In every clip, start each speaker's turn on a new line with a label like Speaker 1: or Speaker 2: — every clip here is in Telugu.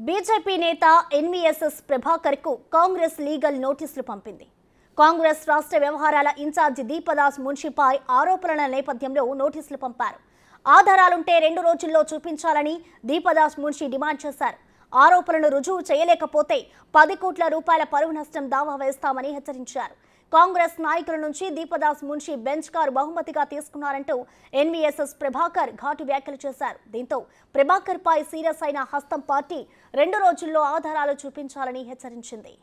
Speaker 1: బీజేపీ నేత ఎన్వీఎస్ఎస్ ప్రభాకర్ కు కాంగ్రెస్ లీగల్ నోటీసులు పంపింది. కాంగ్రెస్ రాష్ట్ర వ్యవహారాల ఇన్ఛార్జి దీపదాస్ మున్షిపై ఆరోపణల నేపథ్యంలో నోటీసులు పంపారు. ఆధారాలుంటే 2 రోజుల్లో చూపించాలని దీపదాస్ మున్షి డిమాండ్ చేశారు. ఆరోపణలు రుజువు చేయలేకపోతే 10 కోట్ల రూపాయల పరువు నష్టం దావా వేస్తామని హెచ్చరించారు. కాంగ్రెస్ నాయకుల నుంచి దీపదాస్ మున్షి బెంచ్ కారు బహుమతిగా తీసుకున్నారంటూ ఎన్వీఎస్ఎస్ ప్రభాకర్ ఘాటు వ్యాఖ్యలు చేశారు. దీంతో ప్రభాకర్ పై సీరియస్ అయిన హస్తం పార్టీ 2 రోజుల్లో ఆధారాలు చూపించాలని హెచ్చరించింది.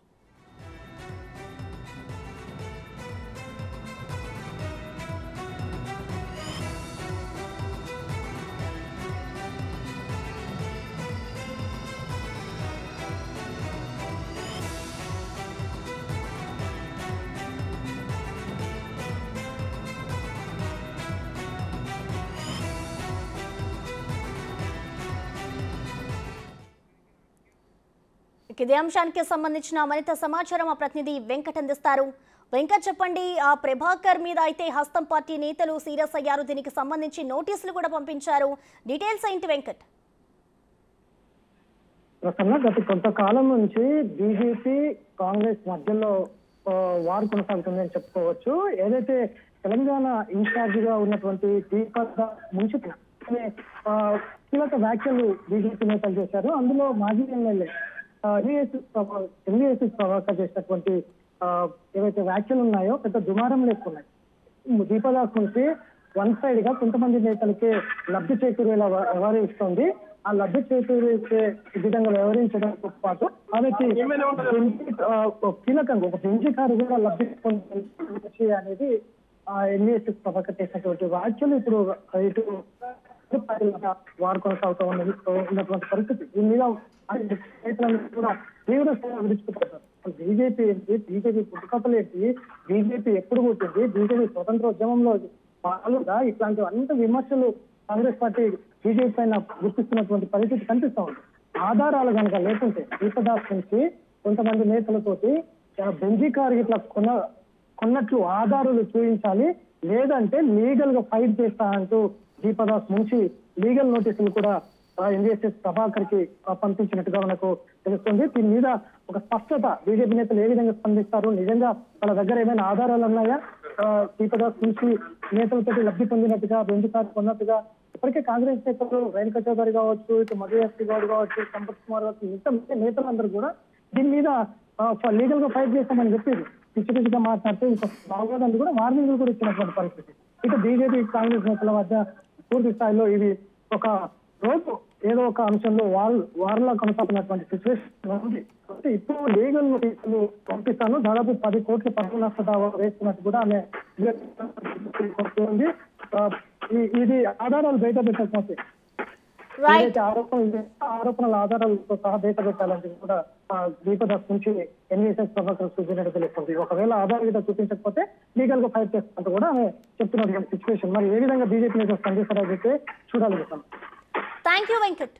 Speaker 1: ఇదే అంశానికి సంబంధించిన మరింత సమాచారం మా ప్రతినిధి వెంకట్ అందిస్తారు. వెంకట్, చెప్పండి, ఆ ప్రభాకర్ మీద అయితే హస్తం పార్టీ నేతలు సీరియస్ అయ్యారు. దీనికి సంబంధించి నోటీసులు కూడా పంపించారు. డీటెయిల్స్ ఏంటి వెంకట్?
Speaker 2: గత కొంతకాలం నుంచి బీజేపీ కాంగ్రెస్ మధ్యలో వారు కొనసాగుతుందని చెప్పుకోవచ్చు. ఏదైతే తెలంగాణ ఇన్ఛార్జ్ గా ఉన్నటువంటి దీపదాస్ మున్షి కీలక వ్యాఖ్యలు బీజేపీ నేతలు చేశారు. అందులో మాజీ ఎమ్మెల్యే ఎన్వీఎస్ఎస్ ప్రభాకర్ చేసినటువంటి ఏవైతే వ్యాఖ్యలు ఉన్నాయో పెద్ద దుమారం లేకున్నాయి. దీపదాస్ నుంచి వన్ సైడ్ గా కొంతమంది నేతలకే లబ్ధి చేకూరేలా వ్యవహరిస్తోంది. ఆ లబ్ధి చేకూరే విధంగా వ్యవహరించడంతో పాటు ఆమెకి కీలకంగా ఒక బెంచి కారు కూడా లబ్ధి పొందే అనేది ఎన్వీఎస్ఎస్ ప్రభాకర్ చేసినటువంటి వ్యాఖ్యలు ఇప్పుడు ఇటు వారు కొనసాగుతూ ఉన్నటువంటి పరిస్థితి. దీని మీద నేతలను కూడా తీవ్ర విడిచిపెట్టారు. బీజేపీ ఏంటి, బీజేపీ పుట్టుకథలేంటి, బీజేపీ ఎప్పుడు పుట్టింది, బీజేపీ స్వతంత్రోద్యమంలో పాల్గొగా ఇట్లాంటి అన్ని విమర్శలు కాంగ్రెస్ పార్టీ బీజేపీ పైన గుర్తిస్తున్నటువంటి పరిస్థితి కనిపిస్తా ఉంది. ఆధారాలు కనుక లేకుంటే దీపదాస్ నుంచి కొంతమంది నేతలతోటి బెంజీ కారు ఇట్లా కొన్నట్లు ఆధారాలు చూపించాలి, లేదంటే లీగల్ గా ఫైట్ చేస్తా అంటూ దీపదాస్ నుంచి లీగల్ నోటీసులు కూడా ఎన్వీఎస్ఎస్ ప్రభాకర్ కి పంపించినట్టుగా మనకు తెలుస్తుంది. దీని మీద ఒక స్పష్టత బీజేపీ నేతలు ఏ విధంగా స్పందిస్తారు, నిజంగా వాళ్ళ దగ్గర ఏమైనా ఆధారాలు ఉన్నాయా, దీపదాస్ నుంచి నేతలతో లబ్ధి పొందినట్టుగా బెంచ్ కారు కొన్నట్టుగా ఇప్పటికే కాంగ్రెస్ నేతలు రేణుకా చౌదరి కావచ్చు, ఇటు మధుయాస్తి గౌడ్ కావచ్చు, సంపత్ కుమార్ కావచ్చు, ఇంత నేతలందరూ కూడా దీని మీద లీగల్ గా ఫైట్ చేస్తామని చెప్పారు. పిచ్చి పిచ్చిగా మాట్లాడితే ఇంకా బాగోదని కూడా వార్నింగ్లు కూడా ఇచ్చినటువంటి పరిస్థితి. ఇక బీజేపీ కాంగ్రెస్ నేతల మధ్య పూర్తి స్థాయిలో ఇది ఒక రోజు ఏదో ఒక అంశంలో వాళ్ళ కొనసాగుతున్నటువంటి సిచ్యువేషన్ ఉంది. ఇప్పుడు లీగల్ నోటీసులు పంపిస్తాను, దాదాపు 10 కోట్ల పరువు నష్ట దావా వేస్తున్నట్టు కూడా ఆమె ఉంది. ఇది ఆధారాలు బయట పెట్టకపోతే ఆరోపణల ఆధారాలతో సహా బయట పెట్టాలని కూడా దీపదాస్ నుంచి ఎన్వీఎస్ఎస్ ప్రభాకర్ సూచనలు తెలుస్తుంది. ఒకవేళ ఆధారాలు చూపించకపోతే లీగల్ గా ఫైట్ చేస్తున్నట్టు కూడా ఆమె చెప్తున్నటువంటి సిచ్యువేషన్. మరి ఏ విధంగా బీజేపీ నేతలు స్పందిస్తారో అయితే చూడాలి.
Speaker 1: Thank you Venkat.